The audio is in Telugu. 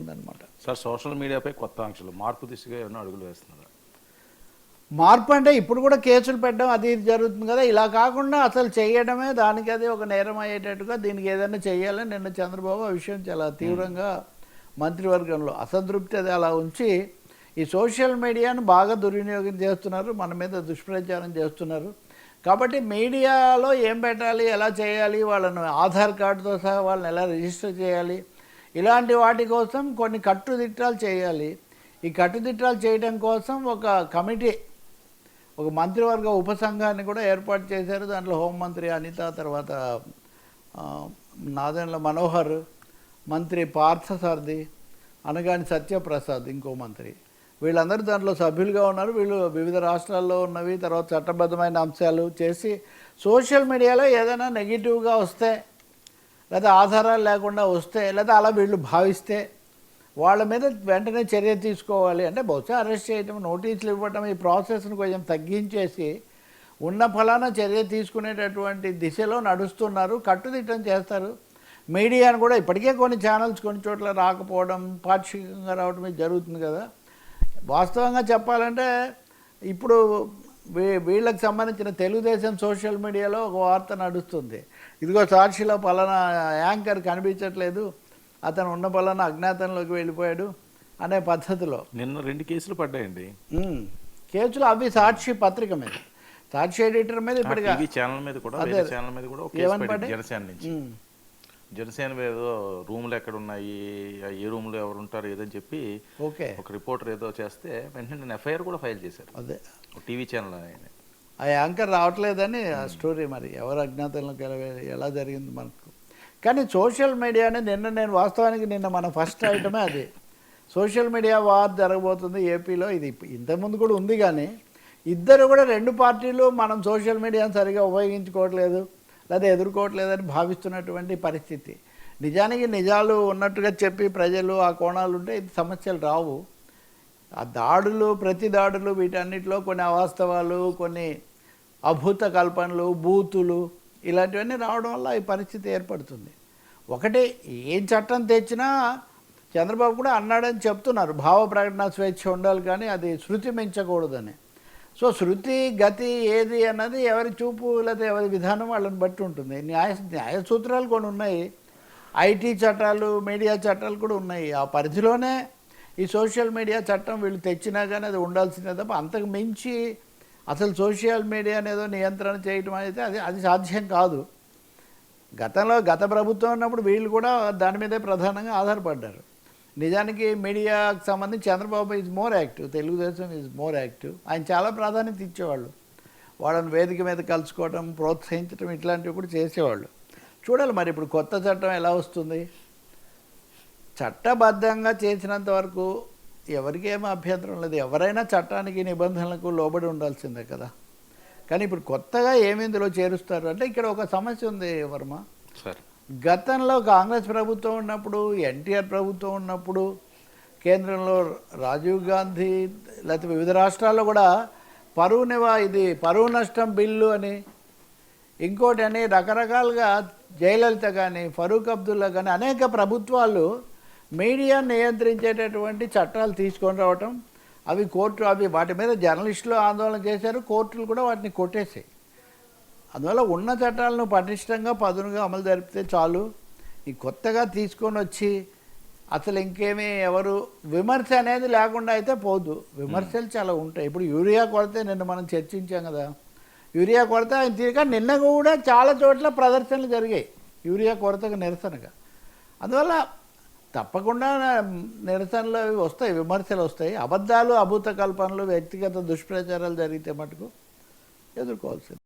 ఉందన్నమాట. సార్, సోషల్ మీడియాపై కొత్త ఆంక్షలు మార్పు దిశగా ఏమైనా అడుగులు వేస్తున్నారా? మార్పు అంటే ఇప్పుడు కూడా కేసులు పెట్టడం అది ఇది జరుగుతుంది కదా. ఇలా కాకుండా అసలు చేయడమే దానికి అది ఒక నేరం అయ్యేటట్టుగా దీనికి ఏదైనా చేయాలని నిన్న చంద్రబాబు ఆ విషయం చాలా తీవ్రంగా మంత్రివర్గంలో అసంతృప్తి అది అలా ఉంచి ఈ సోషల్ మీడియాను బాగా దుర్వినియోగం చేస్తున్నారు, మన మీద దుష్ప్రచారం చేస్తున్నారు. కాబట్టి మీడియాలో ఏం పెట్టాలి, ఎలా చేయాలి, వాళ్ళను ఆధార్ కార్డుతో సహా వాళ్ళని ఎలా రిజిస్టర్ చేయాలి, ఇలాంటి వాటి కోసం కొన్ని కట్టుదిట్టాలు చేయాలి. ఈ కట్టుదిట్టాలు చేయడం కోసం ఒక కమిటీ, ఒక మంత్రివర్గ ఉపసంఘాన్ని కూడా ఏర్పాటు చేశారు. దాంట్లో హోంమంత్రి అనిత, తర్వాత నాదెండ్ల మనోహర్, మంత్రి పార్థసారథి, అనగాని సత్యప్రసాద్ ఇంకో మంత్రి, వీళ్ళందరూ దాంట్లో సభ్యులుగా ఉన్నారు. వీళ్ళు వివిధ రాష్ట్రాల్లో ఉన్నవి, తర్వాత చట్టబద్ధమైన అంశాలు చేసి సోషల్ మీడియాలో ఏదైనా నెగిటివ్గా వస్తే, లేదా ఆధారాలు లేకుండా వస్తే, లేదా అలా వీళ్ళు భావిస్తే వాళ్ళ మీద వెంటనే చర్య తీసుకోవాలి. అంటే బహుశా అరెస్ట్ చేయటం, నోటీసులు ఇవ్వటం, ఈ ప్రాసెస్ను కొంచెం తగ్గించేసి ఉన్న ఫలానా చర్య తీసుకునేటటువంటి దిశలో నడుస్తున్నారు, కట్టుదిట్టం చేస్తారు. మీడియాను కూడా ఇప్పటికే కొన్ని ఛానల్స్ కొన్ని చోట్ల రాకపోవడం, పాక్షికంగా రావడం ఇది జరుగుతుంది కదా. వాస్తవంగా చెప్పాలంటే ఇప్పుడు వీళ్ళకి సంబంధించిన తెలుగుదేశం సోషల్ మీడియాలో ఒక వార్త నడుస్తుంది, ఇదిగో సాక్షిలో పలానా యాంకర్ కనిపించట్లేదు, అతను ఉన్న పలానా అజ్ఞాతంలోకి వెళ్ళిపోయాడు అనే పద్ధతిలో నిన్న 2 కేసులు పడ్డాయండి. కేసులు అవి సాక్షి పత్రిక మీద, సాక్షి ఎడిటర్ మీద, ఇప్పటికీ ఛానల్ మీద కూడా జనసేన నుంచి, జనసేన ఏదో రూములు ఎక్కడ ఉన్నాయి, ఏ రూమ్లో ఎవరు ఉంటారు ఏదని చెప్పి ఒక రిపోర్టర్ ఏదో చేస్తే వెంటనే నేను ఎఫ్ఐఆర్ కూడా ఫైల్ చేశారు. అదే టీవీ ఛానల్ ఆ యాంకర్ రావట్లేదని ఆ స్టోరీ, మరి ఎవరు అజ్ఞాతంలోకి ఎలా జరిగింది మనకు. కానీ సోషల్ మీడియాని నేను వాస్తవానికి నిన్న మన ఫస్ట్ ఐటమే అది, సోషల్ మీడియా వార్ జరగబోతుంది ఏపీలో. ఇది ఇంతకుముందు కూడా ఉంది, కానీ ఇద్దరు కూడా 2 పార్టీలు మనం సోషల్ మీడియాను సరిగా ఉపయోగించుకోవట్లేదు లేదా ఎదుర్కోవట్లేదని భావిస్తున్నటువంటి పరిస్థితి. నిజానికి నిజాలు ఉన్నట్టుగా చెప్పి ప్రజలు ఆ కోణాలు ఉంటే ఇది సమస్యలు రావు. ఆ దాడులు, ప్రతి దాడులు, వీటన్నిటిలో కొన్ని అవాస్తవాలు, కొన్ని అభూత కల్పనలు, బూతులు, ఇలాంటివన్నీ రావడం వల్ల ఈ పరిస్థితి ఏర్పడుతుంది. ఒకటి, ఏం చట్టం తెచ్చినా చంద్రబాబు కూడా అన్నాడని చెప్తున్నారు, భావ ప్రకటన స్వేచ్ఛ ఉండాలి కానీ అది శృతి మించకూడదని. సో శృతి గతి ఏది అన్నది ఎవరి చూపు లేదా ఎవరి విధానం వాళ్ళని బట్టి ఉంటుంది. న్యాయ సూత్రాలు కొన్ని ఉన్నాయి, ఐటీ చట్టాలు, మీడియా చట్టాలు కూడా ఉన్నాయి. ఆ పరిధిలోనే ఈ సోషల్ మీడియా చట్టం వీళ్ళు తెచ్చినా కానీ అది ఉండాల్సిందే తప్ప అంతకు మించి అసలు సోషల్ మీడియా అనేదో నియంత్రణ చేయటం అయితే అది సాధ్యం కాదు. గత ప్రభుత్వం ఉన్నప్పుడు వీళ్ళు కూడా దాని మీదే ప్రధానంగా ఆధారపడ్డారు. నిజానికి మీడియాకు సంబంధించి Chandrababu is more active, Telugu Desam is more active. ఆయన చాలా ప్రాధాన్యత ఇచ్చేవాళ్ళు, వాళ్ళని వేదిక మీద కలుసుకోవడం, ప్రోత్సహించడం, ఇట్లాంటివి కూడా చేసేవాళ్ళు. చూడాలి మరి ఇప్పుడు కొత్త చట్టం ఎలా వస్తుంది. చట్టబద్ధంగా చేసినంత వరకు ఎవరికి ఏమీ అభ్యంతరం లేదు, ఎవరైనా చట్టానికి నిబంధనలకు లోబడి ఉండాల్సిందే కదా. కానీ ఇప్పుడు కొత్తగా ఏమి ఇందులో చేరుస్తారు అంటే ఇక్కడ ఒక సమస్య ఉంది వర్మ. గతంలో కాంగ్రెస్ ప్రభుత్వం ఉన్నప్పుడు, ఎన్టీఆర్ ప్రభుత్వం ఉన్నప్పుడు, కేంద్రంలో రాజీవ్ గాంధీ, లేకపోతే వివిధ రాష్ట్రాల్లో కూడా పరువు నష్టం బిల్లు అని, ఇంకోటి అని రకరకాలుగా జయలలిత కానీ, ఫరూక్ అబ్దుల్లా కానీ అనేక ప్రభుత్వాలు మీడియా నియంత్రించేటటువంటి చట్టాలు తీసుకొని రావటం, అవి వాటి మీద జర్నలిస్టులు ఆందోళన చేశారు, కోర్టులు కూడా వాటిని కొట్టేసాయి. అందువల్ల ఉన్న చట్టాలను పటిష్టంగా పదునుగా అమలు జరిపితే చాలు. ఈ కొత్తగా తీసుకొని వచ్చి అసలు ఇంకేమీ ఎవరు విమర్శ అనేది లేకుండా అయితే పోదు. విమర్శలు చాలా ఉంటాయి. ఇప్పుడు యూరియా కొరత నిన్న మనం చర్చించాం కదా, యూరియా కొరత ఆయన తీరుగా నిన్న కూడా చాలా చోట్ల ప్రదర్శనలు జరిగాయి యూరియా కొరతకు నిరసనగా. అందువల్ల తప్పకుండా నిరసనలు వస్తాయి, విమర్శలు వస్తాయి. అబద్ధాలు, అభూత కల్పనలు, వ్యక్తిగత దుష్ప్రచారాలు జరిగితే మటుకు ఎదుర్కోవాల్సింది.